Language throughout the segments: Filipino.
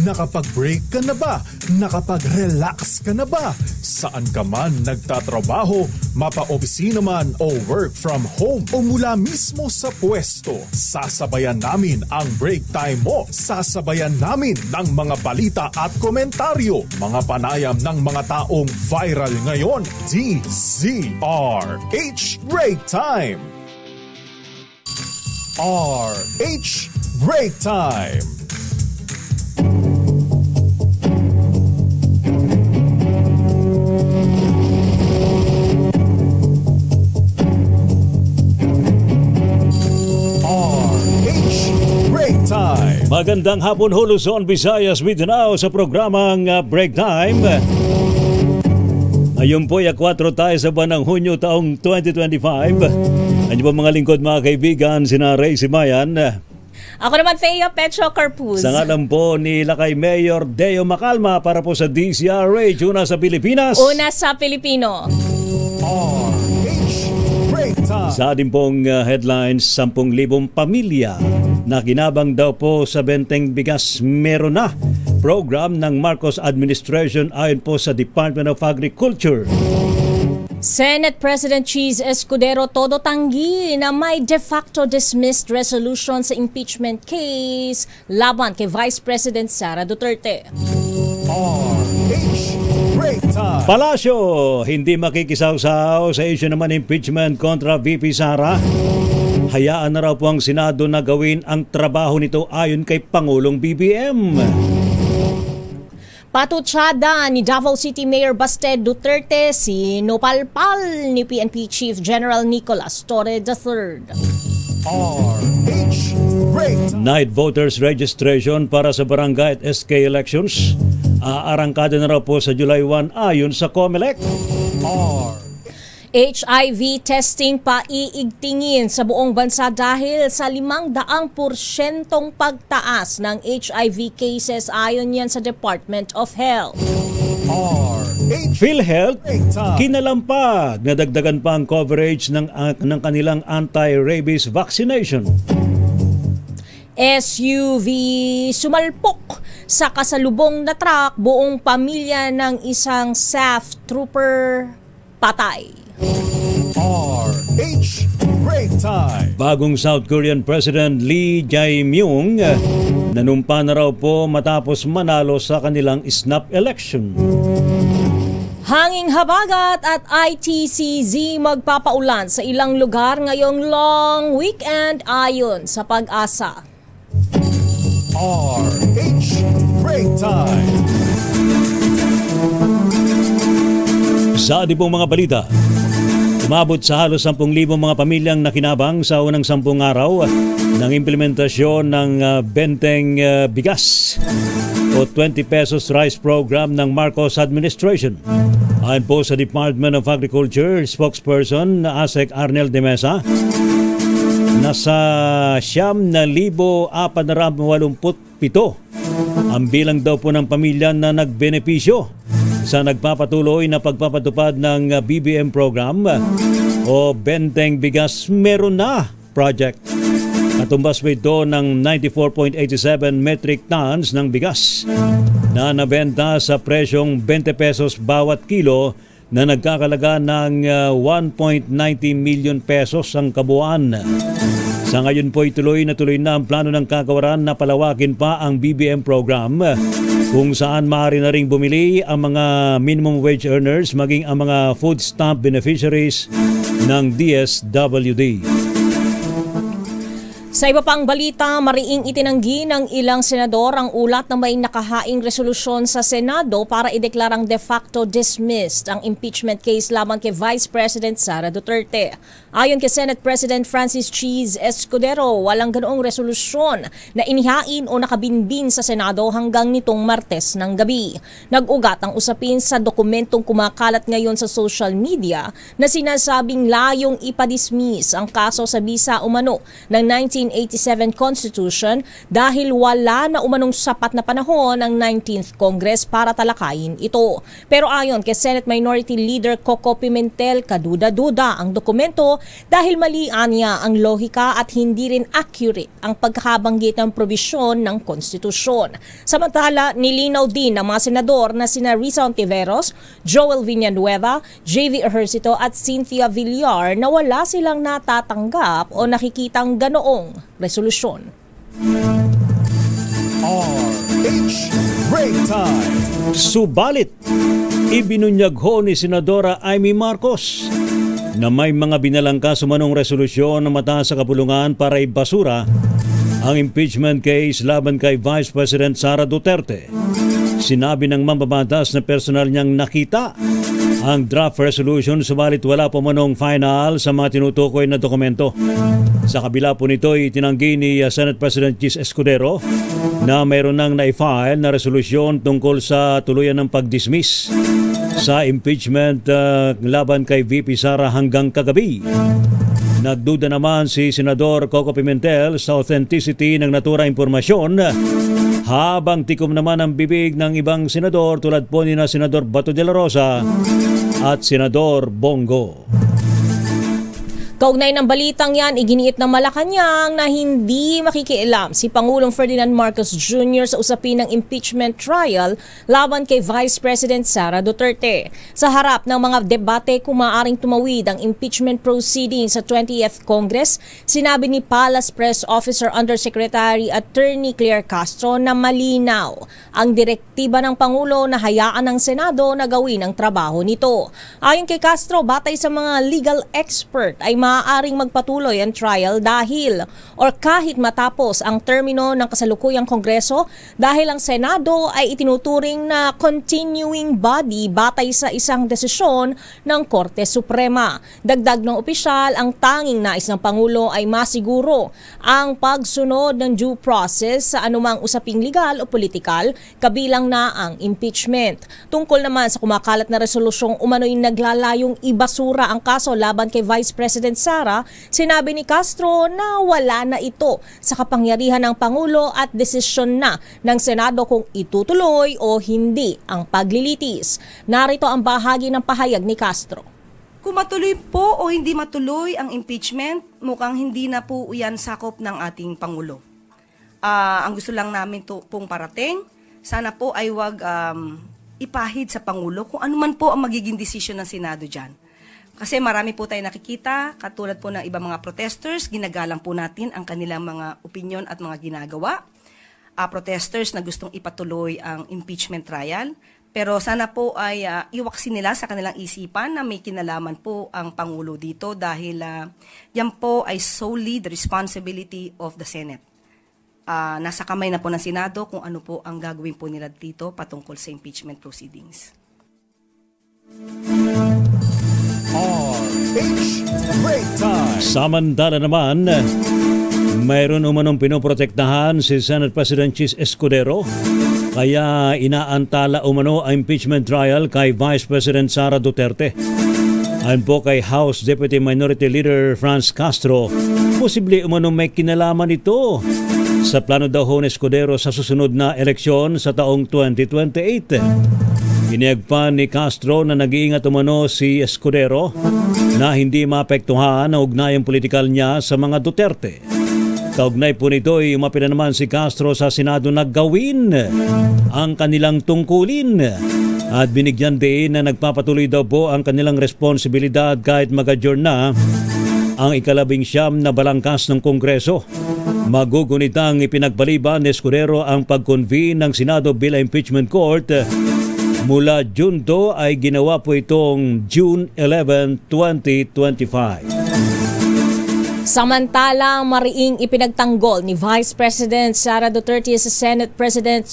Nakapag-break ka na ba? Nakapag-relax ka na ba? Saan ka man nagtatrabaho, mapa-opisina man o work from home o mula mismo sa pwesto, sasabayan namin ang break time mo. Sasabayan namin ng mga balita at komentaryo, mga panayam ng mga taong viral ngayon. DZRH Break Time! RH Break Time! Magandang hapon ho Luzon, Visayas, Mindanao sa programang Break Time. Ngayon po ay 4 tayo sa buwan ng Hunyo taong 2025. Ano po mga lingkod mga kaibigan, sina Ray Simayan. Ako naman Thea Petro Carpuz. Sa ngalan po ni Lakay Mayor Deo Macalma para po sa DZRH, una sa Pilipinas. Una sa Pilipino. Sa ating pong headlines, 10,000 pamilya na kinabang daw po sa benteng bigas meron na. Program ng Marcos administration ayon po sa Department of Agriculture. Senate President Cheese Escudero todo tanggi na may de facto dismissed resolution sa impeachment case laban kay Vice President Sara Duterte. Palasyo, hindi makikisawsaw sa issue naman impeachment kontra VP Sara. Hayaan na raw po ang Senado na gawin ang trabaho nito ayon kay Pangulong BBM. Patutsada ni Davao City Mayor Basted Duterte sinupalpal ni PNP Chief General Nicolas Torre III. Night voters registration para sa barangay at SK elections. Aarangkada na raw po sa July 1 ayon sa COMELEC. HIV testing pa iigtingin sa buong bansa dahil sa 500% pagtaas ng HIV cases ayon yan sa Department of Health. PhilHealth, kinalampag na dagdagan pa ang coverage ng kanilang anti-rabies vaccination. SUV sumalpok sa kasalubong na truck, buong pamilya ng isang SAF trooper patay. RH Break Time. Bagong South Korean President Lee Jae-myung nanumpa na raw po matapos manalo sa kanilang snap election. Hanging habagat at ITCZ magpapaulan sa ilang lugar ngayong long weekend ayon sa Pag-asa. RH Break Time. Sa ating pong mga balita, umabot sa halos 10,000 mga pamilyang nakinabang sa unang 10 araw ng implementasyon ng benteng bigas o 20 pesos rice program ng Marcos administration. Ayon po sa Department of Agriculture spokesperson na ASEC Arnel de Mesa, nasa 9,487 ang bilang daw po ng pamilya na nagbenepisyo sa nagpapatuloy na pagpapatupad ng BBM program o Benteng Bigas Meron Na project. Katumbas po ito ng 94.87 metric tons ng bigas na nabenta sa presyong 20 pesos bawat kilo na nagkakalaga ng 1.90 million pesos ang kabuuan. Sa ngayon po tuloy na ang plano ng kagawaran na palawakin pa ang BBM program kung saan maaari na ring bumili ang mga minimum wage earners maging ang mga food stamp beneficiaries ng DSWD. Sa iba pang balita, mariing itinanggi ng ilang senador ang ulat na may nakahaing resolusyon sa Senado para ideklarang de facto dismissed ang impeachment case laban kay Vice President Sara Duterte. Ayon kay Senate President Francis Cheese Escudero, walang ganoong resolusyon na inihain o nakabinbin sa Senado hanggang nitong Martes ng gabi. Nag-ugat ang usapin sa dokumentong kumakalat ngayon sa social media na sinasabing layong ipadismiss ang kaso sa bisa umano ng 1987 Constitution dahil wala na umanong sapat na panahon ang 19th Congress para talakayin ito. Pero ayon kay Senate Minority Leader Coco Pimentel, kaduda-duda ang dokumento dahil malian niya ang lohika at hindi rin accurate ang pagkakabanggit ng probisyon ng konstitusyon. Samantala, nilinaw din ng mga senador na sina Risa Ontiveros, Joel Villanueva, JV Ejercito at Cynthia Villar na wala silang natatanggap o nakikitang ganoong resolusyon. RH Break Time. Subalit, ibinunyag ho ni Senadora Amy Marcos na may mga binalangkas umanong resolusyon na mataas sa kapulungan para ibasura ang impeachment case laban kay Vice President Sara Duterte. Sinabi ng mambabatas na personal niyang nakita ang draft resolution, subalit wala pa manong final sa mga tinutukoy na dokumento. Sa kabila po nito, itinanggi ni Senate President Chis Escudero na mayroon nang na-file na resolusyon tungkol sa tuluyan ng pag-dismiss sa impeachment laban kay VP Sara hanggang kagabi. Nagduda naman si Senador Coco Pimentel sa authenticity ng naturang impormasyon, habang tikom naman ang bibig ng ibang senador tulad po ni na Senador Bato de la Rosa at Senador Bongo. Kaugnay ng balitang yan, iginiit ng Malacanang na hindi makikialam si Pangulong Ferdinand Marcos Jr. sa usapin ng impeachment trial laban kay Vice President Sara Duterte. Sa harap ng mga debate kung maaaring tumawid ang impeachment proceedings sa 20th Congress, sinabi ni Palace Press Officer Undersecretary Attorney Claire Castro na malinaw ang direktiba ng Pangulo na hayaan ng Senado na gawin ang trabaho nito. Ayon kay Castro, batay sa mga legal expert ay maaaring magpatuloy ang trial dahil or kahit matapos ang termino ng kasalukuyang Kongreso dahil ang Senado ay itinuturing na continuing body batay sa isang desisyon ng Korte Suprema. Dagdag ng opisyal, ang tanging nais ng Pangulo ay masiguro ang pagsunod ng due process sa anumang usaping legal o politikal, kabilang na ang impeachment. Tungkol naman sa kumakalat na resolusyong umano'y naglalayong ibasura ang kaso laban kay Vice President Sara, sinabi ni Castro na wala na ito sa kapangyarihan ng Pangulo at desisyon na ng Senado kung itutuloy o hindi ang paglilitis. Narito ang bahagi ng pahayag ni Castro. Kung matuloy po o hindi matuloy ang impeachment, mukhang hindi na po yan sakop ng ating Pangulo. Ang gusto lang namin pong parating, sana po ay wag ipahid sa Pangulo kung ano man po ang magiging desisyon ng Senado dyan. Kasi marami po tayo nakikita, katulad po ng ibang mga protesters, ginagalang po natin ang kanilang mga opinion at mga ginagawa. Protesters na gustong ipatuloy ang impeachment trial. Pero sana po ay iwaksin nila sa kanilang isipan na may kinalaman po ang Pangulo dito dahil yan po ay solely the responsibility of the Senate. Nasa kamay na po ng Senado kung ano po ang gagawin po nila dito patungkol sa impeachment proceedings. RH Break Time. Samantala naman, mayroon umanong pinoprotektahan si Senate President Chis Escudero, kaya inaantala umano ang impeachment trial kay Vice President Sara Duterte. Ayon po kay House Deputy Minority Leader Franz Castro, posible umanong may kinalaman ito sa plano daw ni Escudero sa susunod na eleksyon sa taong 2028. Iniyagpan ni Castro na nag-iingat umano si Escudero na hindi maapektuhan ang ugnayang politikal niya sa mga Duterte. Kaugnay po nito ay umapila naman si Castro sa Senado na gawin ang kanilang tungkulin at binigyan din na nagpapatuloy daw po ang kanilang responsibilidad kahit mag-adjourn na ang ika-19 na balangkas ng Kongreso. Magugunitang ipinagbaliban ni Escudero ang pag-convene ng Senado bill Impeachment Court. Mula June 2 ay ginawa po itong June 11, 2025. Samantala, mariing ipinagtanggol ni Vice President Sara Duterte sa Senate President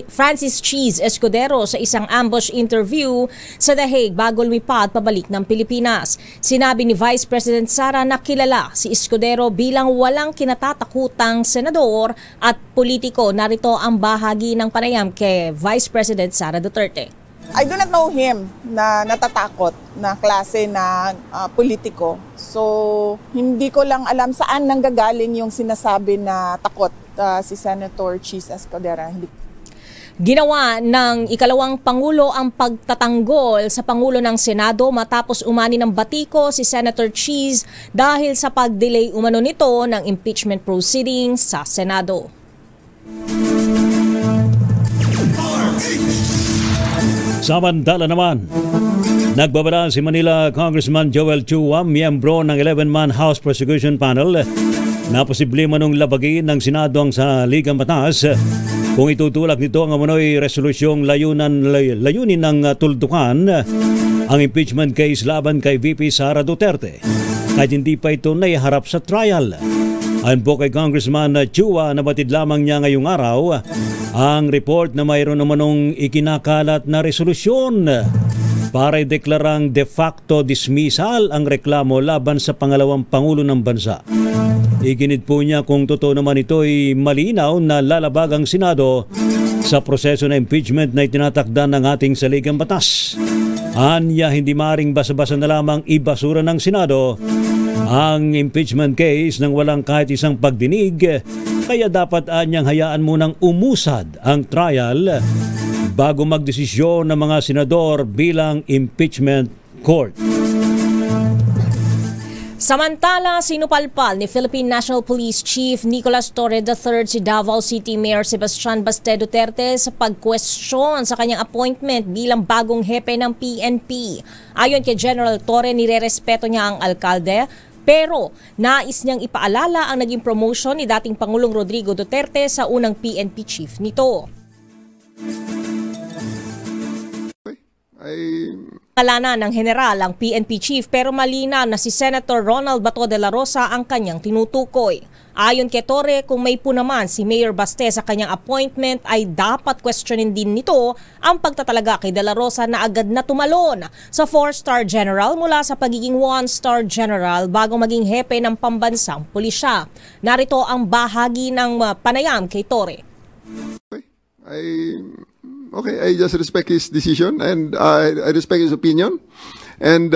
Francis Chis Escudero sa isang ambush interview sa The Hague bago lumipat pabalik ng Pilipinas. Sinabi ni Vice President Sara na kilala si Escudero bilang walang kinatatakutang senador at politiko. Narito ang bahagi ng panayam kay Vice President Sara Duterte. I do not know him na natatakot na klase na politiko. So, hindi ko lang alam saan nanggagaling yung sinasabi na takot si Senator Cheese Escudera. Ginawa ng ikalawang Pangulo ang pagtatanggol sa Pangulo ng Senado matapos umani ng batiko si Senator Cheese dahil sa pag-delay umano nito ng impeachment proceedings sa Senado. Samantala naman, nagbabala si Manila Congressman Joel Chua, miyembro ng 11-man House Prosecution Panel, na posible manong labagin ng Senado ang sa Ligang Batas kung itutulak nito ang umano'y resolusyong layunin ng tuldukan ang impeachment case laban kay VP Sara Duterte kahit hindi pa ito naiharap sa trial. Ayon po kay Congressman Chua, nabatid lamang niya ngayong araw ang report na mayroon namanong ikinakalat na resolusyon para ideklarang de facto dismissal ang reklamo laban sa pangalawang Pangulo ng bansa. Iginit po niya kung totoo naman ito ay malinaw na lalabag ang Senado sa proseso na impeachment na itinatakda ng ating saligang batas. Anya, hindi maring basa-basa na lamang ibasura ng Senado ang impeachment case nang walang kahit isang pagdinig, kaya dapat anyang hayaan munang umusad ang trial bago magdesisyon ng mga senador bilang impeachment court. Samantala, sinupalpal ni Philippine National Police Chief Nicolas Torre III si Davao City Mayor Sebastian Baste Duterte sa pag-question sa kanyang appointment bilang bagong hepe ng PNP. Ayon kay General Torre, nirerespeto niya ang alkalde, pero nais niyang ipaalala ang naging promotion ni dating Pangulong Rodrigo Duterte sa unang PNP chief nito. Kalana ng general ang PNP chief pero malinaw na si Senator Ronald Bato de la Rosa ang kanyang tinutukoy. Ayon kay Torre, kung may punaman si Mayor Baste sa kanyang appointment ay dapat questionin din nito ang pagtatalaga kay de la Rosa na agad na tumalon sa 4-star general mula sa pagiging 1-star general bago maging hepe ng pambansang pulisya. Narito ang bahagi ng panayam kay Torre. I just respect his decision and I respect his opinion. And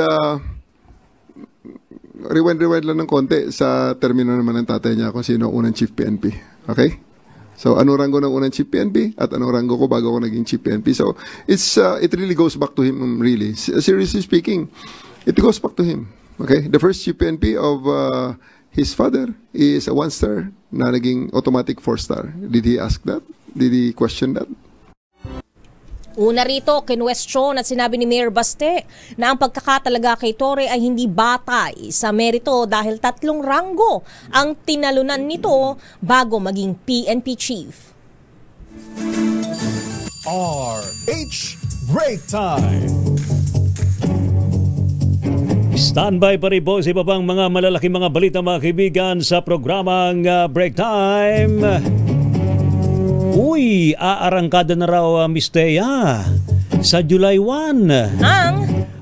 rewind lang ng konti sa termino naman ng tatay niya kung sino unang chief PNP. Okay? So, anong ranggo ng unang chief PNP at anong ranggo ko bago ako naging chief PNP. So, it really goes back to him, really. Seriously speaking, it goes back to him. Okay? The first chief PNP of his father is a 1-star na naging automatic 4-star. Did he ask that? Did he question that? Una rito, kinwestiyon at sinabi ni Mayor Baste na ang pagkakatalaga kay Torre ay hindi batay sa merito dahil 3 ranggo ang tinalunan nito bago maging PNP chief. RH Break Time. Standby pa rin po sa iba pang mga malalaking mga balita mga kaibigan sa programang Break Time. Uy, aarangkada na raw Mistea sa July 1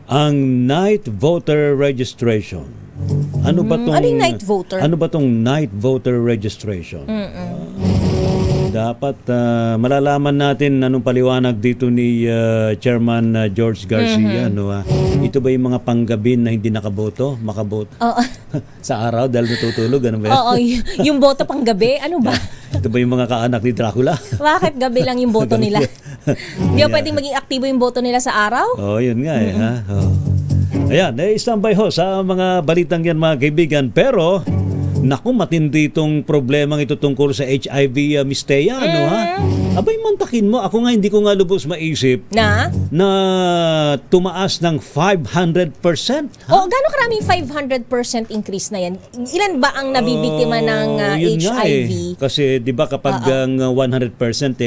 ang night voter registration. Ano ba tong night voter? Ano ba tong night voter registration? Dapat malalaman natin anong paliwanag dito ni Chairman George Garcia. Ito ba yung mga panggabi na hindi nakaboto? Makaboto? Sa araw dahil natutulog? Ano ba yan? Oo, yung boto panggabi? Ano ba? Ito ba yung mga kaanak ni Dracula? Bakit gabi lang yung boto nila? Hindi ba pwedeng maging aktibo yung boto nila sa araw? Yun nga ha? Ayan, standby ho sa mga balitang yan mga kaibigan. Pero naku, matindi itong problemang ito tungkol sa HIV, Mistea, ano ha? Abay, mantakin mo. Ako nga, hindi ko nga lubos maisip na tumaas ng 500%. Gano'ng karaming 500% increase na yan? Ilan ba ang nabibiktima ng HIV? Kasi, di ba, kapag ang 100%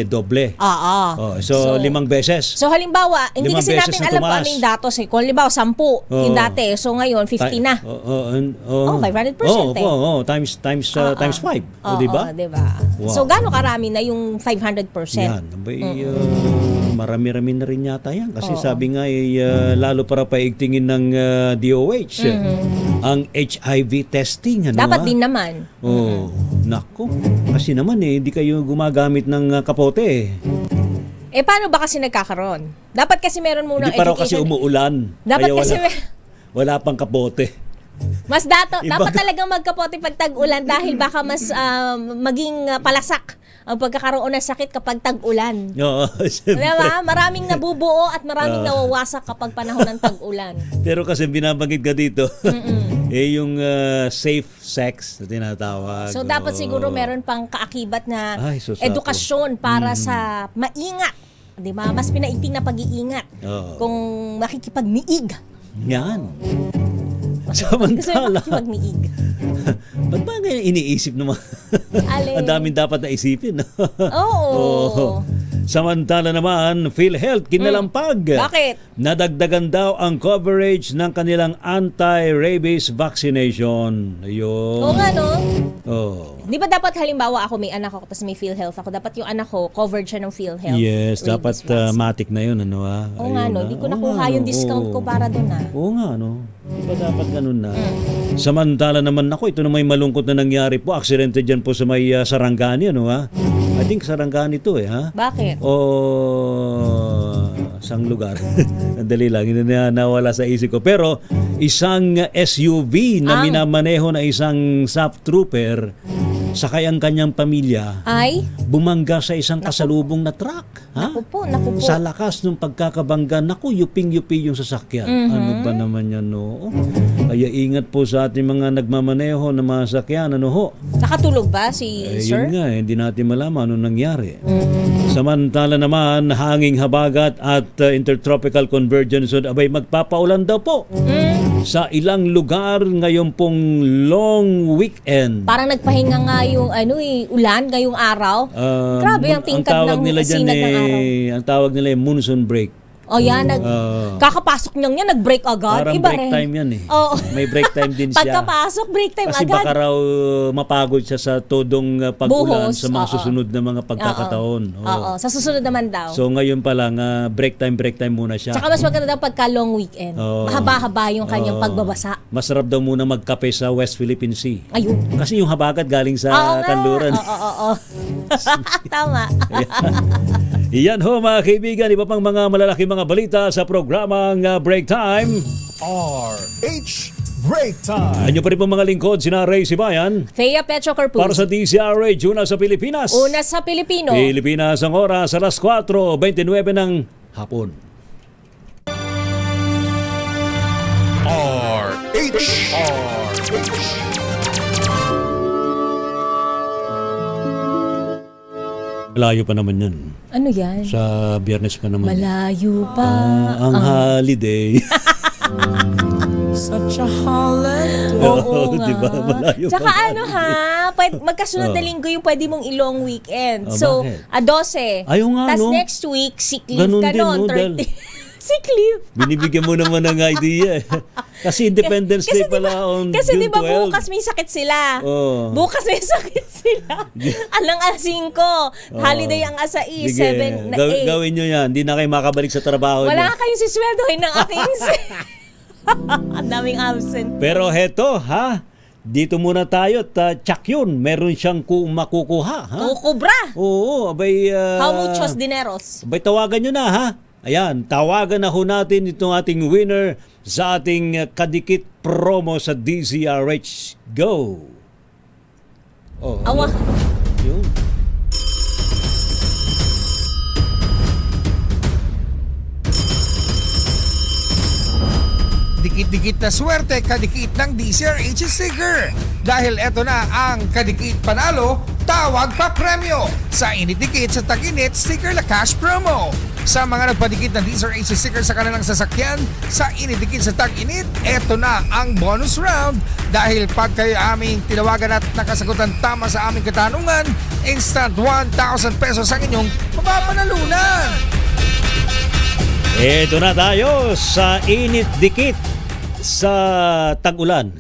doble. So, 5 beses. So, halimbawa, hindi kasi natin alam kung anong datos. Kung halimbawa, 10 yung dati. So, ngayon, 50 na. 500% times 5. Diba? Diba? Wow. So, gano'ng karami na yung 500%? Yan. Marami-rami na rin yata yan. Kasi sabi nga, lalo para paigtingin ng DOH ang HIV testing. Dapat din naman. Nako. Kasi naman hindi kayo gumagamit ng kapote. Paano ba kasi nagkakaroon? Dapat kasi meron munang Hindi pa raw kasi education. umuulan. Dapat kaya kasi wala pang kapote. mas dapat talagang magkapote pag tag-ulan dahil baka mas maging palasak ang pagkakaroon ng sakit kapag tag-ulan. Oo, siyempre. Diba? Maraming nabubuo at maraming nawawasak kapag panahon ng tag-ulan. Pero kasi binabanggit ka dito, yung safe sex na tinatawag. So dapat siguro meron pang kaakibat na Ay, sus, edukasyon para sa maingat. 'Di ba? Mas pinaiting na pag-iingat Oo. kung makikipagniig. Yan. Kasi Samantala. makikipagniig. Ba't ba ngayon iniisip naman? Alin? Ang daming dapat na isipin. Oo. Samantala naman, PhilHealth kinalampag. Bakit? Nadagdagan daw ang coverage ng kanilang anti-rabies vaccination. Ayun. Oo nga, no? Oh. Di ba dapat halimbawa ako may anak ko tapos may PhilHealth ako, dapat yung anak ko covered siya ng PhilHealth? Yes, rabies dapat vaccine. matik na yun. Ano, Oo nga, no? Di ko nakuha yung discount ko para doon, Oo nga, no? Di ba dapat ganun na? Samantala naman ako, ito na may malungkot na nangyari po. Aksidente dyan po sa may Sarangani, ano ha? I think Sarangani ito ha? Bakit? Isang lugar. Andali lang, hindi na nawala sa isip ko. Pero isang SUV na minamaneho na isang SAP trooper, sakay ang kanyang pamilya, Ay? bumangga sa isang kasalubong na truck. Ha? Naku po. Sa lakas ng pagkakabangga, naku, yuping-yupi yung sasakyan. Ano ba naman yan, no? Kaya ingat po sa ating mga nagmamaneho na mga sasakyan, ano ho? Nakatulog ba si sir? Yun nga, hindi natin malaman ano nangyari. Samantala naman, hanging habagat at intertropical convergence abay magpapaulan daw po sa ilang lugar ngayon pong long weekend. Parang nagpahinga nga yung ulan ngayong araw. Grabe ang tingkad ng sinag ng araw. Ang tawag nila ay monsoon break. O yan, kakapasok niyang yan, nag-break agad. Parang Iba break rin. time yan eh. Oo. May break time din siya. Pagkapasok, break time Kasi agad. baka raw mapagod siya sa todong pag-ulan Buhos, sa mga oo. susunod na mga pagkakataon. Oo, sa susunod naman daw. So ngayon pa lang, break time muna siya. Tsaka mas maganda daw pagka long weekend. Oo. Mahaba-haba yung kanyang Oo. pagbabasa. Masarap daw muna magkape sa West Philippine Sea. Ayun. Kasi yung habagat galing sa Oo nga. kanluran. Oo. Tama. Iyan ho mga kaibigan, iba pang mga malalaki mga balita sa programang Break Time. RH Break Time. Anyo pa rin po mga lingkod, sina Ray Sibayan. Thea Petro Carpuz. Para sa DCRH, una sa Pilipinas. Una sa Pilipino. Pilipinas ang oras, alas 4:29 ng hapon. RH. Malayo pa naman yan. Ano yan? Sa Biyernes pa naman. Malayo pa. Ang holiday. Such a holiday. Oo nga. Diba? Malayo Tsaka pa. ano ha, magkasunod na linggo yung pwede mong ilong weekend. Oh, So, bakit? 12. Ayaw nga, Tapos no? next week, sick leave Ganun ka din, nun. no? 30. Sick leave. Binibigyan mo naman ng idea. Kasi Independence Day pala on Kasi June di ba 12. bukas may sakit sila? Oh. Bukas may sakit sila. Alang alas 5. Holiday ang asa 6, 7, 8. Gawin nyo yan. Hindi na kayo makabalik sa trabaho Wala nyo. kayong sisweldohin ng ating Ang daming absent. Pero heto, ha? Dito muna tayo at tsak yun. Meron siyang makukuha, ha? Kukubra. Oo, abay... How muchos dineros? Abay, tawagan nyo na, ha? Ayan, tawagan na ho natin itong ating winner sa ating kadikit promo sa DZRH. Go! Oh, Awa. yun. Dikit-dikit na swerte, kadikit ng DZRH sticker. Dahil eto na ang kadikit panalo, tawag pa premyo sa Init Dikit sa Tag-Init Sticker La Cash Promo. Sa mga nagpadikit ng DZRH sticker sa kanilang sasakyan sa Init Dikit sa Tag-Init, eto na ang bonus round. Dahil pag kayo aming tinawagan at nakasagutan tama sa aming katanungan, instant 1,000 pesos ang inyong mapapanalunan. Ito na tayo sa Init Dikit sa Tag-Ulan.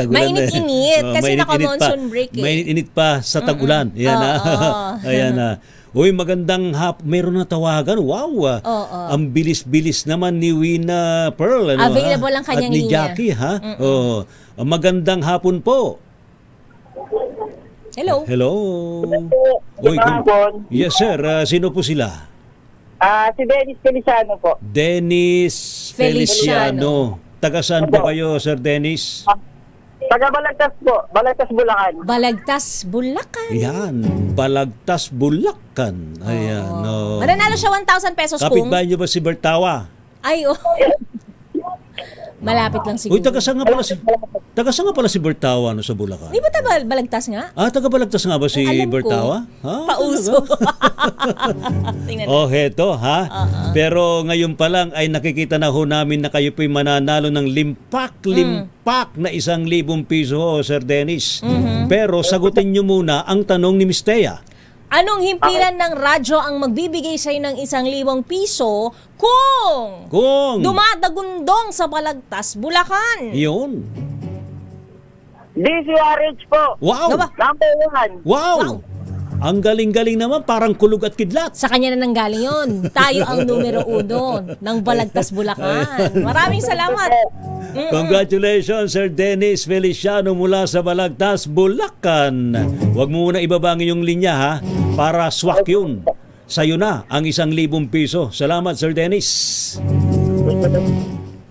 Mainit-init kasi naka-monsoon break eh. Mainit-init pa sa Tag-Ulan. Yan na. Ayan na. Uy, magandang meron na tawagan. Wow. Ang bilis-bilis naman ni Wina Pearl. Ano, Available ang kanyang at ni linya. Jackie, ha? Oh. Magandang hapon po. Hello. Hello. Uy, yes, sir. Sino po sila? Si Dennis Feliciano po. Dennis Feliciano. Taga saan po kayo, Sir Dennis? Taga Balagtas po. Balagtas, Bulacan. Balagtas, Bulacan. Yan, Balagtas, Bulacan. Ayan, no. Mananalo siya 1,000 pesos kung... Kapitbahay niyo ba si Bertawa? Ay, malapit lang siguro. Uy, taga saan nga pala si Bertawa no, sa Bulacan? Di ba Balagtas nga? Taga Balagtas nga ba si Bertawa? Pauso. Heto ha. Pero ngayon pa lang ay nakikita na ho namin na kayo po'y mananalo ng limpak na 1,000 piso, Sir Dennis. Pero sagutin nyo muna ang tanong ni Miss Thea. Anong himpilan ng radyo ang magbibigay sa'yo ng 1,000 piso kung dumadagundong sa Balagtas, Bulacan? Yun. DCRH po. Wow! Number 1. Wow! Ang galing-galing naman, parang kulog at kidlat. Sa kanya na nanggaling yun. Tayo ang numero 1 ng Balagtas, Bulacan. Maraming salamat. Congratulations, Sir Dennis Feliciano mula sa Balagtas, Bulacan. Huwag mo muna ibabangin yung linya ha, para swak yun. Sa'yo na ang 1,000 piso. Salamat, Sir Dennis.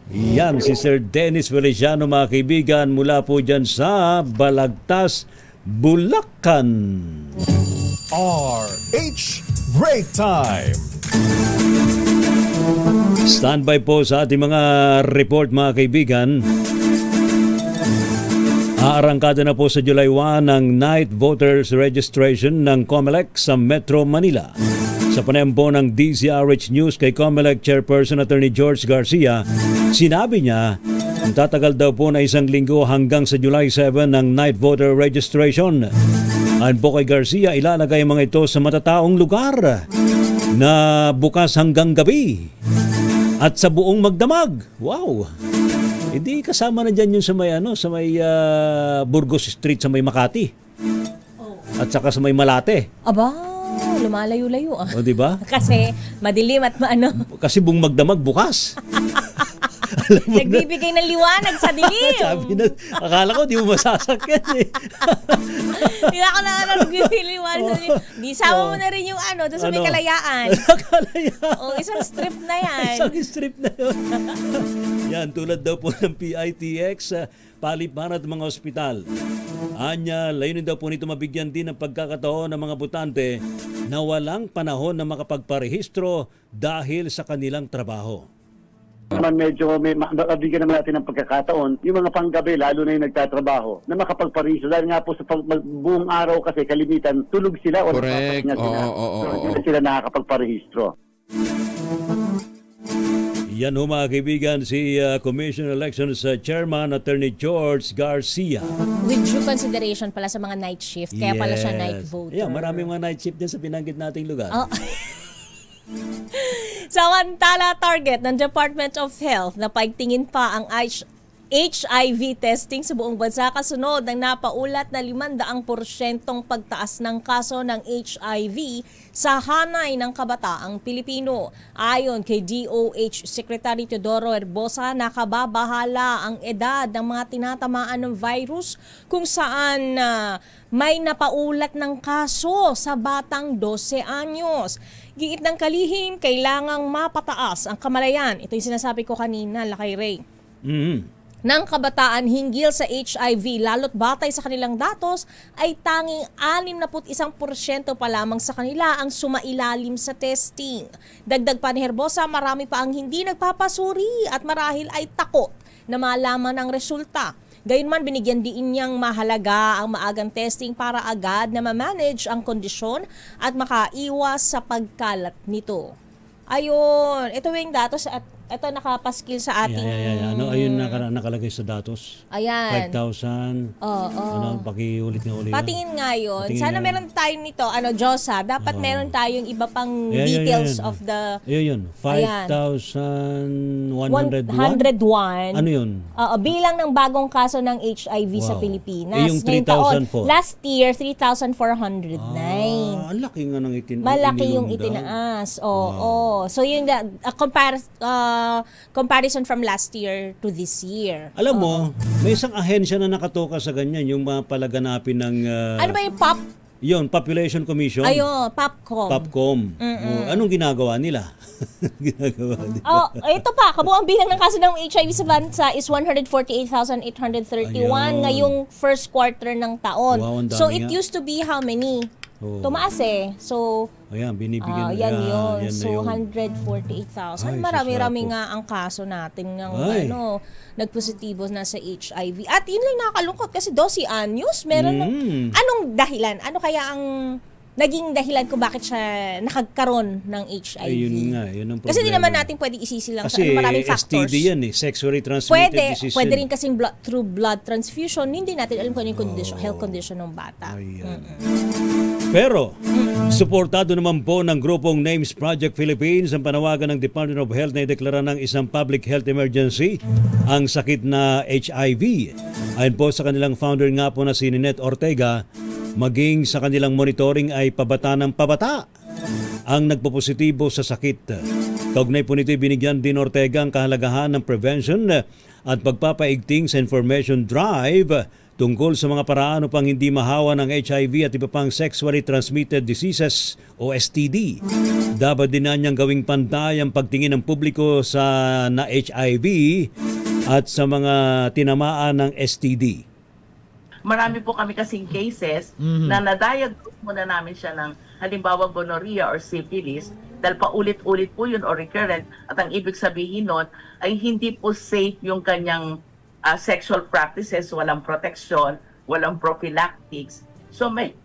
Yan, si Sir Dennis Feliciano, mga kaibigan, mula po dyan sa Balagtas, Bulacan. RH Break Time. Standby po sa ating mga report, mga kaibigan. Aarangkada na po sa July 1 ang night voters registration ng COMELEC sa Metro Manila. Sa panayam po ng DZRH News kay COMELEC Chairperson Attorney George Garcia, sinabi niya tatagal daw po na 1 linggo hanggang sa July 7 ang night voter registration. Ayon po kay Garcia, ilalagay mga ito sa matataong lugar na bukas hanggang gabi at sa buong magdamag. Wow! Hindi kasama na dyan yung sa may, sa may Burgos Street sa may Makati. At saka sa may Malate. Aba, lumalayo-layo ah. O, diba? Kasi madilim at Kasi buong magdamag bukas. Nagbibigay ng liwanag sa dilim. Sabi na, akala ko di mo masasakyan eh. Hindi ako na nagbibigay ng liwanag sa dilim. Di sama mo na rin yung doon sa may Kalayaan. Kalayaan. Isang strip na yan. Isang strip na yun. Yan, tulad daw po ng PITX, paliparan at mga ospital. Anya, layunin daw po nito mabigyan din ng pagkakataon ng mga botante na walang panahon na makapagparehistro dahil sa kanilang trabaho. Medyo mabigyan naman natin ng pagkakataon yung mga panggabi, lalo na yung nagtatrabaho, na makapagparehistro. Dahil nga po sa buong araw kasi kalimitan, tulog sila o nagpapahinga sila. So hindi sila nakakapagparehistro. Yan ho mga kaibigan, si Commission Elections Chairman Attorney George Garcia. With due consideration pala sa mga night shift, kaya pala siya night voter. Yeah, maraming mga night shift din sa binanggit nating lugar. Samantala, target ng Department of Health na pagtingin pa ang HIV testing sa buong bansa kasunod ng napaulat na 500% pagtaas ng kaso ng HIV sa hanay ng kabataang Pilipino. Ayon kay DOH Secretary Teodoro Herbosa, nakababahala ang edad ng mga tinatamaan ng virus kung saan may napaulat ng kaso sa batang 12 anyos. Giit ng kalihim, kailangang mapataas ang kamalayan. Ito yung sinasabi ko kanina, Lakay Ray. Ng kabataan hinggil sa HIV, lalo't batay sa kanilang datos, ay tanging 61% pa lamang sa kanila ang sumailalim sa testing. Dagdag pa ni Herbosa, marami pa ang hindi nagpapasuri at marahil ay takot na malaman ang resulta. Gayunman, binigyan din niyang mahalaga ang maagang testing para agad na ma-manage ang kondisyon at makaiwas sa pagkalat nito. Ayun, ito yung datos at ito nakapaskil sa ating... Ano, ayun nakalagay sa datos. Ayan. 5,000. Ano, pakiulit nga ulit. Patingin nga yun. Sana meron tayo nito, Josa, dapat meron tayong iba pang details of the... Yun. 5,101? 101. Ano yun? Bilang ng bagong kaso ng HIV sa Pilipinas. Yung 3,004. Last year, 3,409. Ang laki nga ng malaki yung itinaas. Oo. So yung comparison from last year to this year. Alam mo, may isang ahensya na nakatoka sa ganyan, yung mga palaganapin ng... ano ba yung POP? Yun, Population Commission. Ayo, POPCOM. POPCOM. Anong ginagawa nila? Ito pa, kabuang bilang ng kaso ng HIV sa bansa is 148,831 ngayong first quarter ng taon. Wow, so it used to be how many? Tumaas eh. So, ayan, binibigyan yan yun. Yan so, 148,000. Marami-rami nga ang kaso natin ng nagpositibo na sa HIV. At yun lang nakakalungkot kasi 12 anyos, meron anong dahilan? Ano kaya ang naging dahilan kung bakit siya nakagkaroon ng HIV? Ayun nga, yun ang problema. Kasi di naman natin pwede isisilang sa maraming factors. STD yan sexually transmitted disease. Pwede rin kasing through blood transfusion. Hindi natin alam kung ano yung condition, health condition ng bata. Pero, suportado naman po ng grupong Names Project Philippines ang panawagan ng Department of Health na ideklara ng isang public health emergency ang sakit na HIV. Ayon po sa kanilang founder nga po na si Ninette Ortega, maging sa kanilang monitoring ay pabata ng pabata ang nagpopositibo sa sakit. Kaugnay po nito, binigyan din Ortega ang kahalagahan ng prevention at pagpapaigting sa information drive tungkol sa mga paraan upang hindi mahawa ng HIV at iba pang sexually transmitted diseases o STD. Dapat din na niyang gawing pantay ang pagtingin ng publiko sa na HIV at sa mga tinamaan ng STD. Marami po kami kasing cases na na-diagnose muna namin siya ng halimbawa gonorrhea or syphilis dahil paulit-ulit po yun or recurrent at ang ibig sabihin nun ay hindi po safe yung kanyang sexual practices, walang protection, walang prophylactics. So may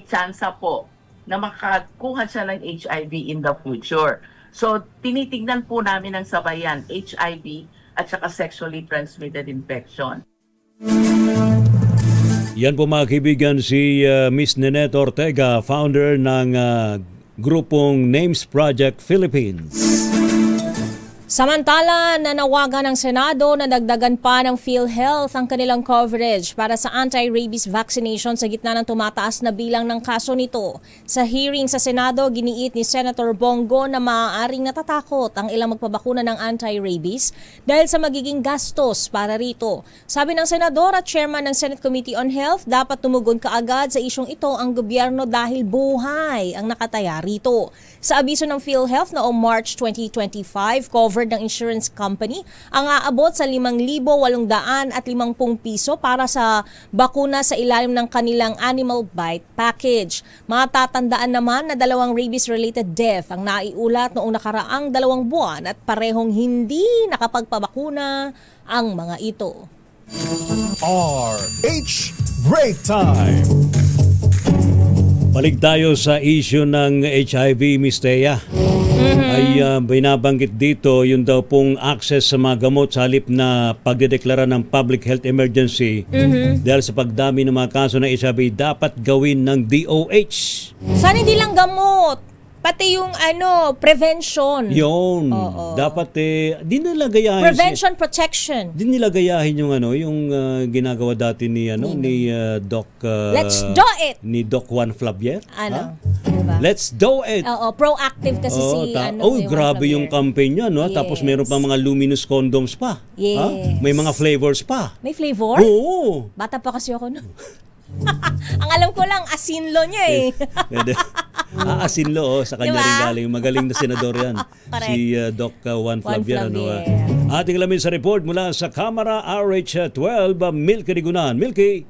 chance po na makakuha siya ng HIV in the future. So tinitignan po namin ng sabayan, HIV at saka sexually transmitted infection. Yan po mga kaibigan si Miss Ninette Ortega, founder ng grupong Names Project Philippines. Samantala, nanawagan ng Senado na dagdagan pa ng PhilHealth ang kanilang coverage para sa anti-rabies vaccination sa gitna ng tumataas na bilang ng kaso nito. Sa hearing sa Senado, giniit ni Senator Bongo na maaaring natatakot ang ilang magpabakuna ng anti-rabies dahil sa magiging gastos para rito. Sabi ng Senador at Chairman ng Senate Committee on Health, dapat tumugon kaagad sa isyong ito ang gobyerno dahil buhay ang nakataya rito. Sa abiso ng PhilHealth noong March 2025, covered ng insurance company ang aabot sa 5,850 piso para sa bakuna sa ilalim ng kanilang animal bite package. Matatandaan naman na 2 rabies-related death ang naiulat noong nakaraang 2 buwan at parehong hindi nakapagpabakuna ang mga ito. RH Break Time! Balik tayo sa issue ng HIV, Miss Thea. Ay binabanggit dito yung daw pong access sa mga gamot sa halip na pagdedeklara ng public health emergency dahil sa pagdami ng mga kaso ng HIV dapat gawin ng DOH. Sana hindi lang gamot, pati yung prevention. Yun. Dapat di nila gayahin. Prevention, protection. Di nila gayahin yung yung ginagawa dati ni ni Doc Let's do it. Ni Doc Juan Flavier. Diba? Let's do it. Proactive kasi grabe yung campaign niya, no? Yes. Tapos meron pa mga luminous condoms pa. Yes. May mga flavors pa. May flavor? Oo. Bata pa kasi ako no. Ang alam ko lang, asinlo niya eh. Asinlo, sa kanya rin galing. Magaling na senador yan. Si Doc Juan Flavier. Ating alamin sa report mula sa Kamara RH12, Milky Rigunan. Milky.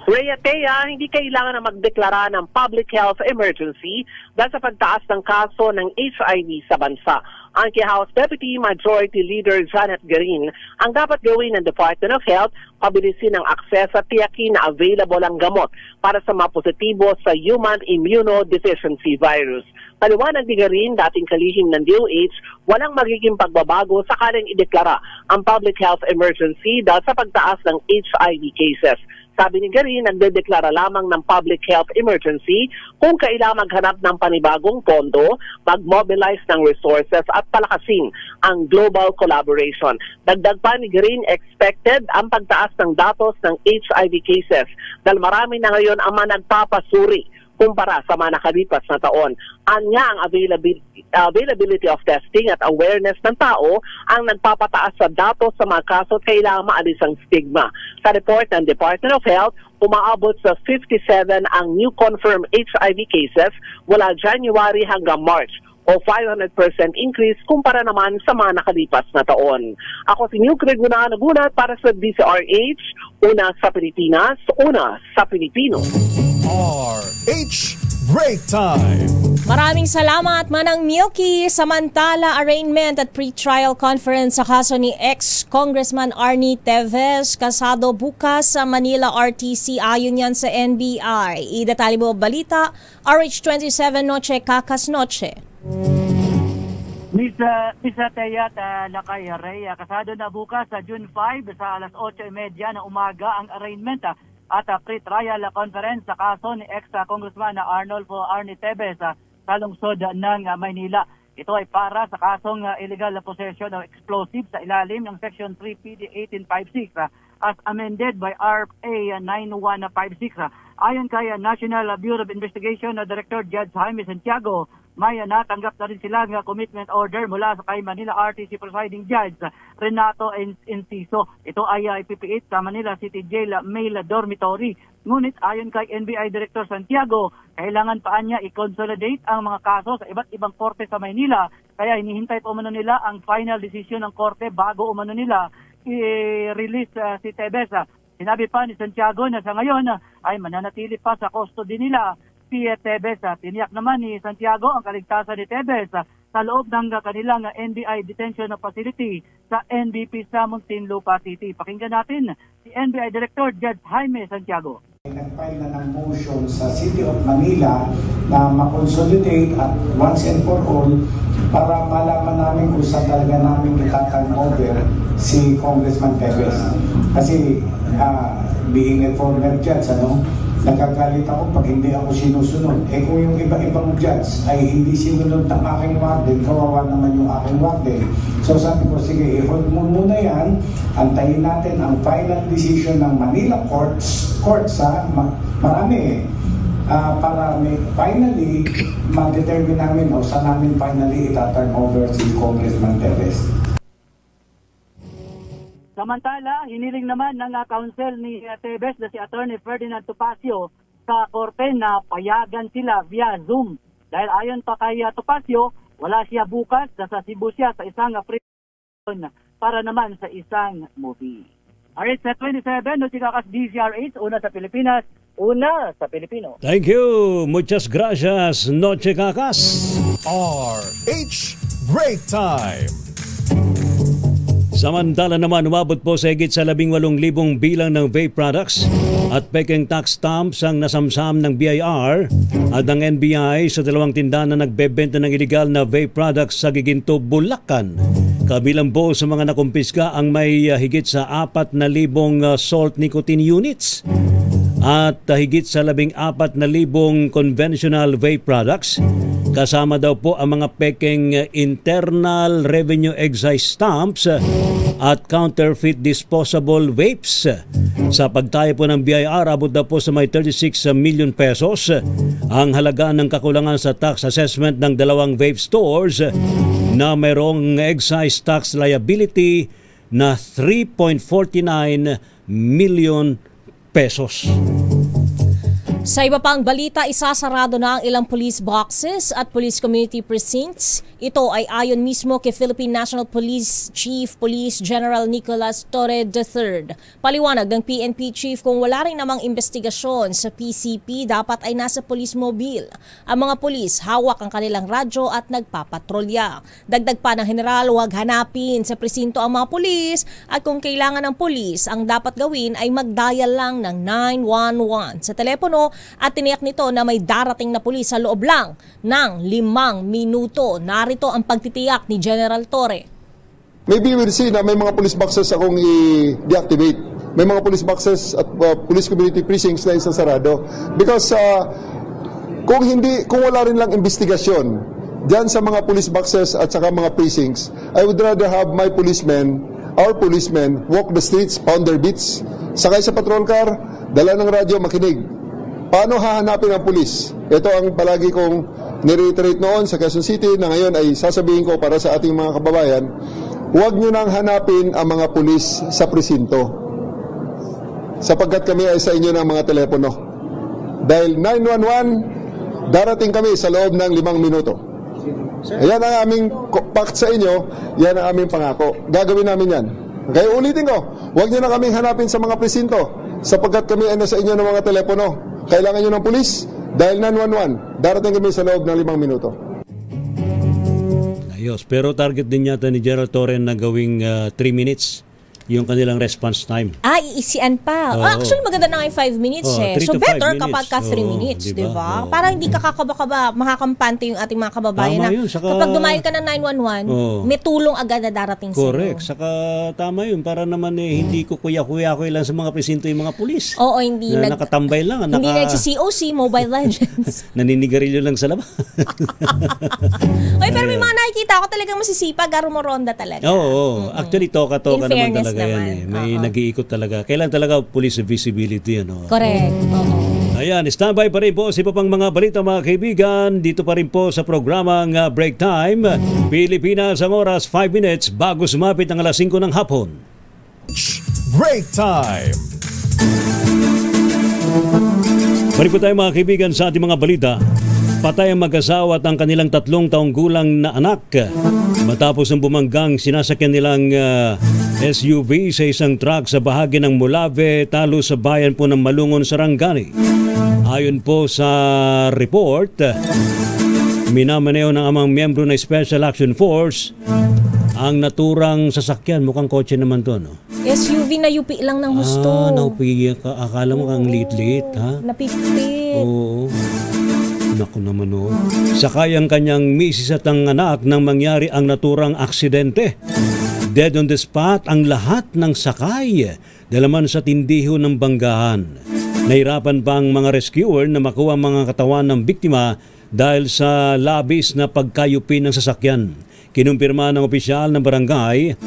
Rhea Thea, hindi kailangan na magdeklara ng public health emergency dahil sa pagtaas ng kaso ng HIV sa bansa. Ang House Deputy Majority Leader Janet Garin, ang dapat gawin ng Department of Health, pabilisin ang akses at tiyakin na available ang gamot para sa mga positibo sa human immunodeficiency virus. Paliwanag ni Garin, dating kalihim ng DOH, walang magiging pagbabago sakaling ideklara ang public health emergency dahil sa pagtaas ng HIV cases. Sabi ni Garin, nagdedeklara lamang ng public health emergency kung kailangan maghanap ng panibagong pondo, mag-mobilize ng resources at palakasin ang global collaboration. Dagdag pa ni Garin, expected ang pagtaas ng datos ng HIV cases dahil marami na ngayon ang mga nagpapasuri kumpara sa mga nakalipas na taon. Anya ang availability of testing at awareness ng tao ang nagpapataas sa datos sa mga kaso at kailangan maalis ang stigma. Sa report ng Department of Health, umaabot sa 57 ang new confirmed HIV cases mula January hanggang March, o 500% increase kumpara naman sa mga nakalipas na taon. Ako si New Craig Nagunat para sa DCRH, una sa Pilipinas, una sa Pilipino. RH Break Time! Maraming salamat, Manang Milky. Samantala, arraignment at pre-trial conference sa kaso ni ex-Congressman Arnie Teves kasado bukas sa Manila RTC ayon yan sa NBI. Idatali mo balita, RH27 Noche Kakas Noche. Misa Teyat Lakay Rey, kasado na bukas sa June 5 sa alas 8:30 ng umaga ang arraignment at pre-trial conference sa kaso ni ex-Congressman Arnolfo Arnie Teves sa lungsod ng Maynila. Ito ay para sa kasong illegal possession of explosives sa ilalim ng Section 3 PD 1856 as amended by RA 9156. Ayon kay National Bureau of Investigation Director Judge Jaime Santiago, may natanggap na rin silang commitment order mula sa kay Manila RTC Presiding Judge Renato Enciso. Ito ay ipipiit sa Manila City Jail Male Dormitory. Ngunit ayon kay NBI Director Santiago, kailangan pa niya i-consolidate ang mga kaso sa iba't ibang korte sa Maynila, kaya hinihintay pa umano nila ang final decision ng korte bago umano nila i-release si Teves. Sinabi pa ni Santiago na sa ngayon ay mananatili pa sa custody nila si Teves. Tiniyak naman ni Santiago ang kaligtasan ni Teves sa loob ng kanilang NBI detention facility sa NBP sa Muntinlupa City. Pakinggan natin si NBI Director Judge Jaime Santiago. Nag-file na ng motion sa City of Manila na makonsolidate at once and for all para malaman namin kung saan talaga namin itaturn over si Congressman Teves. Kasi being a former judge, nagkagalit ako pag hindi ako sinusunod. Kung yung iba-ibang judge ay hindi sinunod ng aking warden, kawawa naman yung aking warden. So sabi ko, sige, i-hold mo muna yan, antayin natin ang final decision ng Manila courts marami para finally ma-determine namin o saan namin finally itaturn over si Congressman Teves. Samantala, hiniling naman ng counsel ni Teves na si Attorney Ferdinand Topacio sa korte na payagan sila via Zoom. Dahil ayon pa kay Topacio, wala siya bukas, nasa Cebu siya sa isang prison para naman sa isang movie. Alright, sa 27, Nochikakas DCRH, una sa Pilipinas, una sa Pilipino. Thank you. Muchas gracias, Nochikakas. RH Break Time. Samantala naman, umabot po sa higit sa 18,000 bilang ng vape products at peking tax stamps ang nasamsam ng BIR at ng NBI sa dalawang tindahan na nagbebenta ng illegal na vape products sa Giginto, Bulacan. Kabilang po sa mga nakumpiska ang may higit sa 4,000 salt nicotine units at higit sa 14,000 conventional vape products. Kasama daw po ang mga peking internal revenue excise stamps at counterfeit disposable vapes. Sa pagtayo po ng BIR, abot daw po sa may 36 million pesos ang halaga ng kakulangan sa tax assessment ng dalawang vape stores na mayroong excise tax liability na 3.49 million pesos. Sa iba pang balita, isasarado na ang ilang police boxes at police community precincts. Ito ay ayon mismo kay Philippine National Police Chief Police General Nicolas Torre III. Paliwanag ng PNP Chief, kung wala rin namang investigasyon sa PCP, dapat ay nasa police mobile. Ang mga pulis, hawak ang kanilang radyo at nagpapatrolya. Dagdag pa ng general, huwag hanapin sa presinto ang mga pulis at kung kailangan ng pulis, ang dapat gawin ay mag-dial lang ng 911 sa telepono at tiniyak nito na may darating na pulis sa loob lang ng 5 minuto. Narito ang pagtitiyak ni General Torre. Maybe we'll see na may mga police boxes akong i-deactivate. May mga police boxes at police community precincts na isasarado. Because kung wala rin lang investigasyon dyan sa mga police boxes at saka mga precincts, I would rather have my policemen, our policemen, walk the streets, pound their beats, sakay sa patrol car, dala ng radyo, makinig. paano hahanapin ang pulis? Ito ang palagi kong nireiterate noon sa Quezon City na ngayon ay sasabihin ko para sa ating mga kababayan, huwag nyo nang hanapin ang mga pulis sa presinto sapagkat kami ay sa inyo ng mga telepono. Dahil 911, darating kami sa loob ng 5 minuto. Yan ang aming pact sa inyo, yan ang aming pangako. Gagawin namin yan. Kaya ulitin ko, huwag nyo na kaming hanapin sa mga presinto sapagkat kami ay nasa inyo ng mga telepono. Kailangan nyo ng pulis dahil 911, darating kami sa loob ng 5 minuto. Ayos, pero target din yata ni Gerald Torre na gawing 3 minutes yung kanilang response time. Iisian pa. Actually, maganda na nga yung 5 minutes So, better kapag ka 3 minutes, di ba? Para hindi ka kakaba-kaba, makakampante yung ating mga kababayan na kapag dumayal ka ng 911, may tulong agad na darating sa iyo. Correct. Saka tama yun. Para naman hindi ko kuya-kuya lang sa mga presinto yung mga pulis. Oo, hindi. Nakatambay lang. Hindi nagsi-COC, Mobile Legends. Naninigarilyo lang sa labas. Pero may mga nakikita ako talagang masisipag, rumoronda talaga. Oo. Actually, toka-toka naman talaga. May nag-iikot talaga. Kailan talaga police visibility. Correct. Ayan, standby pa rin po sa iba pang mga balita mga kaibigan. Dito pa rin po sa programang Break Time. Pilipinas ang oras 5 minutes bago sumapit ang alas 5 ng hapon. Break Time! Balik po tayo mga kaibigan sa ating mga balita. Patay ang mag-asawa at ang kanilang 3 taong gulang na anak matapos ang bumanggang sinasakyan nilang SUV sa isang truck sa bahagi ng Molave, talo sa bayan po ng Malungon, Sarangani. Ayon po sa report, minamaneo ng amang miyembro ng Special Action Force ang naturang sasakyan. Mukhang kotse naman to, no? SUV na yupi lang ng husto. Naupi ka. Akala mo kang lit-lit, ha? Napipit. Oo. Naku naman, no? Sakay ang kanyang misis at ang anak nang mangyari ang naturang aksidente. Dead on the spot ang lahat ng sakay, dalaman sa tindiho ng banggahan. Nahirapan pa ang mga rescuer na makuha ang mga katawan ng biktima dahil sa labis na pagkayupi ng sasakyan. Kinumpirma ng opisyal ng barangay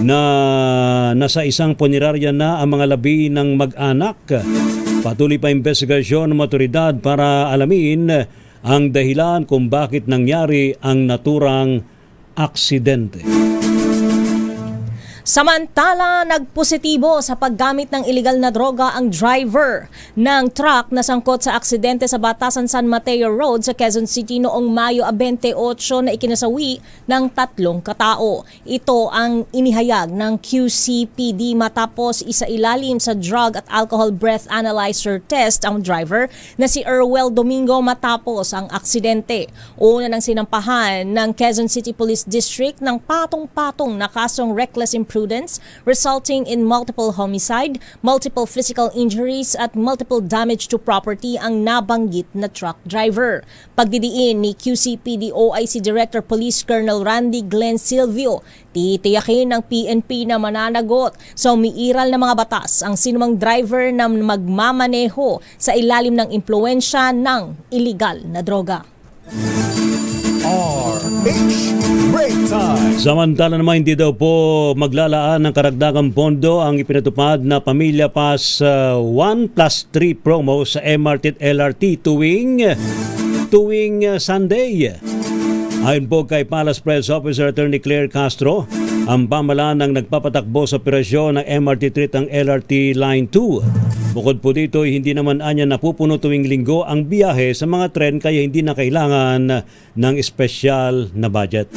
na nasa isang punerarya na ang mga labi ng mag-anak. Patuloy pa investigasyon ng otoridad para alamin ang dahilan kung bakit nangyari ang naturang aksidente. Samantala, nagpositibo sa paggamit ng iligal na droga ang driver ng truck na sangkot sa aksidente sa Batasan San Mateo Road sa Quezon City noong Mayo 28 na ikinasawi ng 3 katao. Ito ang inihayag ng QCPD matapos isailalim sa drug at alcohol breath analyzer test ang driver na si Erwel Domingo matapos ang aksidente. Una nang sinampahan ng Quezon City Police District ng patong-patong na kasong reckless imprudence resulting in multiple homicide, multiple physical injuries at multiple damage to property ang nabanggit na truck driver. Pagdidiin ni QCPD OIC Director Police Colonel Randy Glenn Silvio, titiyakin ng PNP na mananagot sa umiiral na mga batas ang sinumang driver na magmamaneho sa ilalim ng impluwensya ng iligal na droga. Break Time. Samantala naman hindi daw po maglalaan ng karagdagang pondo ang ipinatupad na Pamilya Pass 1+3 promo sa MRT at LRT tuwing Sunday. Ayon po kay Palace Press Officer Attorney Claire Castro, ang pamalaan ng nagpapatakbo sa operasyon ng MRT Treat ang LRT Line 2. Bukod po dito, hindi naman anya napupuno tuwing linggo ang biyahe sa mga tren kaya hindi na kailangan ng espesyal na budget.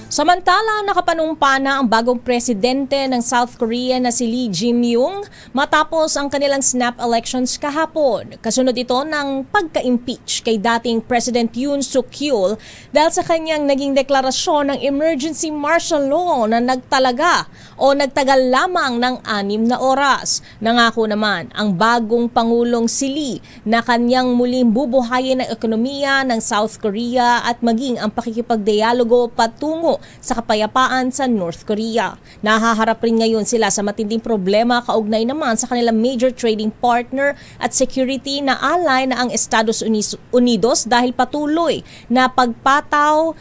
Samantala, nakapanumpa na ang bagong presidente ng South Korea na si Lee Jae-myung matapos ang kanilang snap elections kahapon. Kasunod ito ng pagka-impeach kay dating President Yoon Suk-yeol dahil sa kanyang naging deklarasyon ng emergency martial law na nagtagal lamang ng 6 na oras. Nangako naman ang bagong Pangulong si Lee na kanyang muling bubuhayin ang ekonomiya ng South Korea at maging ang pakikipagdialogo patungo sa kapayapaan sa North Korea. Nahaharap rin ngayon sila sa matinding problema kaugnay naman sa kanilang major trading partner at security na ally na ang Estados Unidos dahil patuloy na pagpataw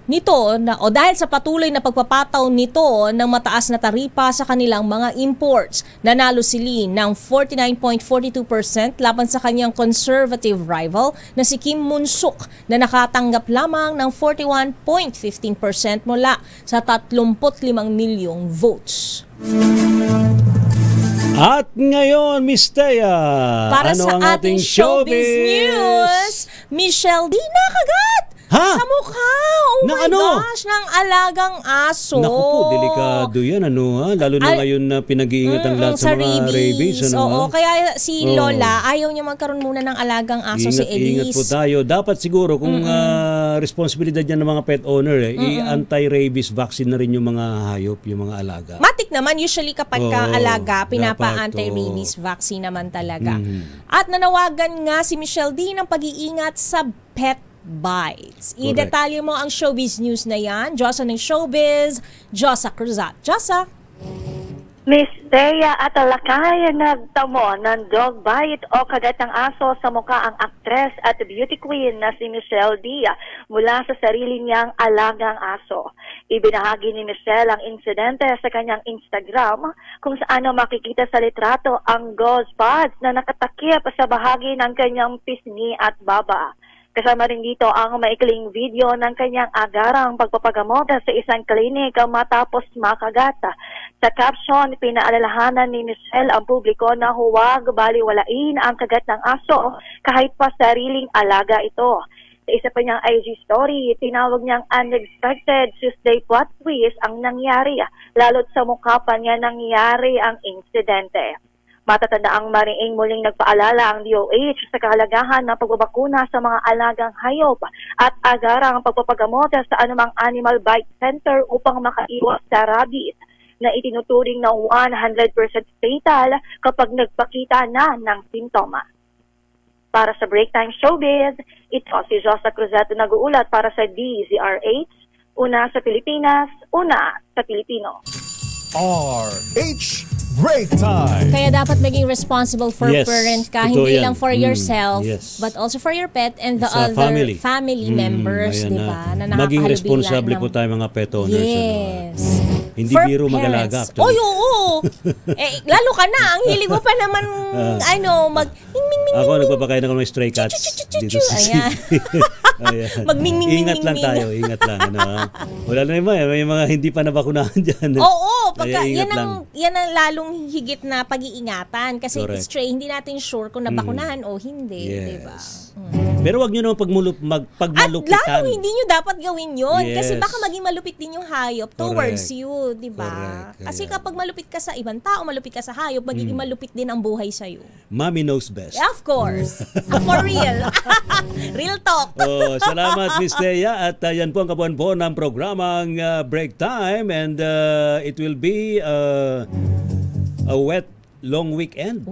nito dahil sa patuloy na pagpapataw nito ng mataas na taripa sa kanilang mga imports. Nanalo si Lee ng 49.42% laban sa kanyang conservative rival na si Kim Moon-suk na nakatanggap lamang ng 41.15% mula sa 35 milyong votes. At ngayon, Miss Thea, para ano sa ang ating ating showbiz news, Michelle D nakagat Ha? sa mukha. Oh Na my ano? gosh, ng alagang aso. Naku po, delikado yan, lalo na ngayon na pinag-iingat ang lahat sa mga rabies. Oo, kaya si Lola, ayaw niya magkaroon muna ng alagang aso, si Elise. Ingat po tayo. Dapat siguro, kung responsibilidad niya ng mga pet owner, i-anti-rabies vaccine na rin yung mga hayop, yung mga alaga. Matik naman, usually kapag alaga, pinapa-anti-rabies vaccine naman talaga. At nanawagan nga si Michelle D ng pag-iingat sa pet bites. I-detalye mo ang showbiz news na yan. Diyosa ng showbiz, Josa Cruzat. Josa? Miss Thea at Alakay nagtamo ng dog bite o kagat ng aso sa mukha ang aktres at beauty queen na si Michelle D mula sa sarili niyang alagang aso. Ibinahagi ni Michelle ang insidente sa kanyang Instagram kung saan makikita sa litrato ang gauze pads na nakatakip sa bahagi ng kanyang pisngi at baba. Kasama rin dito ang maikling video ng kanyang agarang pagpapagamot sa isang klinik matapos makagat. Sa caption, pinaalalahanan ni Michelle ang publiko na huwag baliwalain ang kagat ng aso kahit pa sariling alaga ito. Sa isa pa niyang IG story, tinawag niyang unexpected Tuesday plot twist ang nangyari, lalo't sa mukha pa niya nangyari ang insidente. Matatanda ang mariing muling nagpaalala ang DOH sa kahalagahan ng pagbabakuna sa mga alagang hayop at agarang pagpapagamot sa anumang animal bite center upang makaiwas sa rabies na itinuturing na 100% fatal kapag nagpakita na ng simptoma. Para sa Break Time Showbiz, ito si Josa Cruzat nag-uulat para sa DZRH, una sa Pilipinas, una sa Pilipino. RH Break Time. Kaya dapat maging responsible for parent ka, hindi lang for yourself, but also for your pet and the sa other family members, di ba? Na maging responsable po tayo mga pet owners. Yes. Hindi for biro mag-alaga. Oy, oo. Lalo ka na, ang hilig mo pa naman, Ako nagpapakain ako ng stray cats dito sa Ayan. Magming-ming-ming-ming. Ingat lang tayo, ingat lang. Wala na naman, may mga hindi pa nabakunahan dyan. Oo, yan ang lalong higit na pag-iingatan. Kasi it's stray, hindi natin sure kung nabakunahan o hindi. Yes. Diba? Pero wag nyo naman pagmalupitan. At lalo hindi nyo dapat gawin yun. Kasi baka maging malupit din yung hayop towards you, di ba? Kasi kapag malupit ka sa ibang tao, malupit ka sa hayop, magiging malupit din ang buhay sa'yo. Mommy knows best. Of course. For real. Real talk. Salamat, Miss Thea. At yan po ang kabuuan po ng programang Break Time. And it will be a wet long weekend.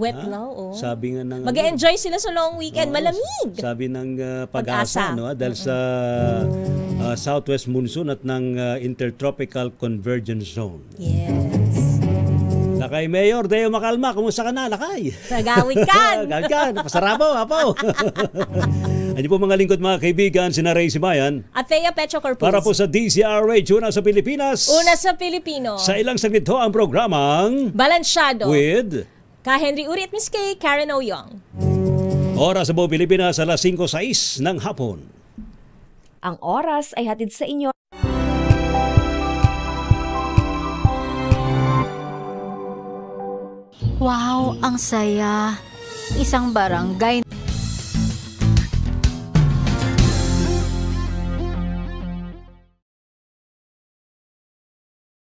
Sabi nga ng mag-enjoy sila sa long weekend. Malamig. Sabi ng pag-asa. Dahil sa southwest monsoon at ng intertropical convergence zone. Yes. Lakay Mayor Deo Macalma, kumusta ka na, Lakay? Gagawin ka. Gagawin ka. Pasarabo, apo. Ano po mga lingkod, mga kaibigan, sina Ray Simayan at Thea Pecho Corpus. Para po sa DZRH, una sa Pilipinas. Una sa Pilipino. Sa ilang saglit ho ang programang Balansyado with Ka Henry Uri at Miss Kay, Karen Oyong. Oras sa buong Pilipinas, alas 5:06 ng hapon. Ang oras ay hatid sa inyo. Wow, ang saya. Isang barangay